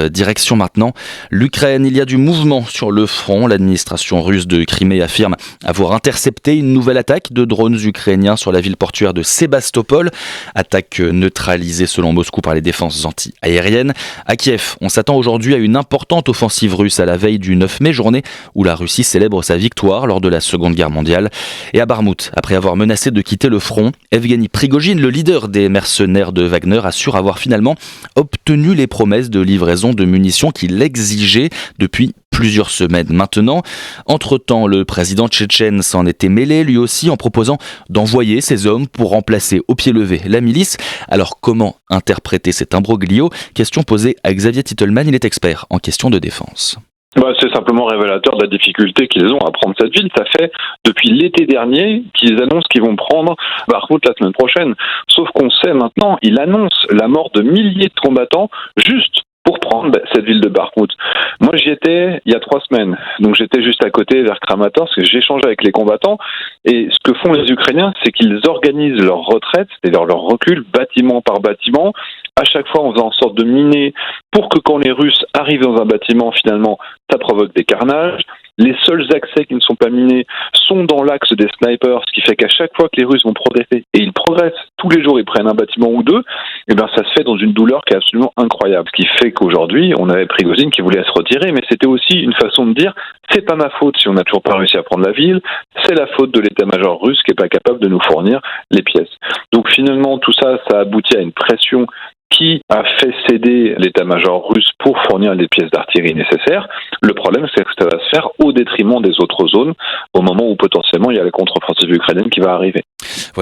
Direction maintenant l'Ukraine. Il y a du mouvement sur le front. L'administration russe de Crimée affirme avoir intercepté une nouvelle attaque de drones ukrainiens sur la ville portuaire de Sébastopol. Attaque neutralisée selon Moscou par les défenses anti-aériennes. À Kiev, on s'attend aujourd'hui à une importante offensive russe à la veille du 9 mai, journée où la Russie célèbre sa victoire lors de la Seconde Guerre mondiale. Et à Barmout, après avoir menacé de quitter le front, Evgeny Prigojine, le leader des mercenaires de Wagner, assure avoir finalement obtenu les promesses de livraison de munitions qu'il exigeait depuis plusieurs semaines maintenant. Entre-temps, le président tchétchène s'en était mêlé lui aussi en proposant d'envoyer ses hommes pour remplacer au pied levé la milice. Alors comment interpréter cet imbroglio ? Question posée à Xavier Titelman, il est expert en questions de défense. C'est simplement révélateur de la difficulté qu'ils ont à prendre cette ville. Ça fait depuis l'été dernier qu'ils annoncent qu'ils vont prendre Bakhmout la semaine prochaine. Sauf qu'on sait maintenant, ils annoncent la mort de milliers de combattants juste pour prendre cette ville de Bakhmout. Moi, j'y étais il y a 3 semaines. Donc, j'étais juste à côté, vers Kramatorsk, et j'échangeais avec les combattants. Et ce que font les Ukrainiens, c'est qu'ils organisent leur retraite, c'est-à-dire leur recul, bâtiment par bâtiment, à chaque fois en faisant en sorte de miner pour que quand les Russes arrivent dans un bâtiment, finalement, ça provoque des carnages. Les seuls accès qui ne sont pas minés sont dans l'axe des snipers, ce qui fait qu'à chaque fois que les Russes vont progresser, et ils progressent tous les jours, ils prennent un bâtiment ou deux, et bien ça se fait dans une douleur qui est absolument incroyable. Ce qui fait qu'aujourd'hui, on avait Prigojine qui voulait se retirer, mais c'était aussi une façon de dire, c'est pas ma faute si on n'a toujours pas réussi à prendre la ville, c'est la faute de l'état-major russe qui est pas capable de nous fournir les pièces. Donc finalement, tout ça, ça aboutit à une pression qui a fait céder l'état-major russe pour fournir les pièces d'artillerie nécessaires. Le problème, c'est que ça va se faire au détriment des autres zones, au moment où potentiellement il y a la contre-offensive ukrainienne qui va arriver.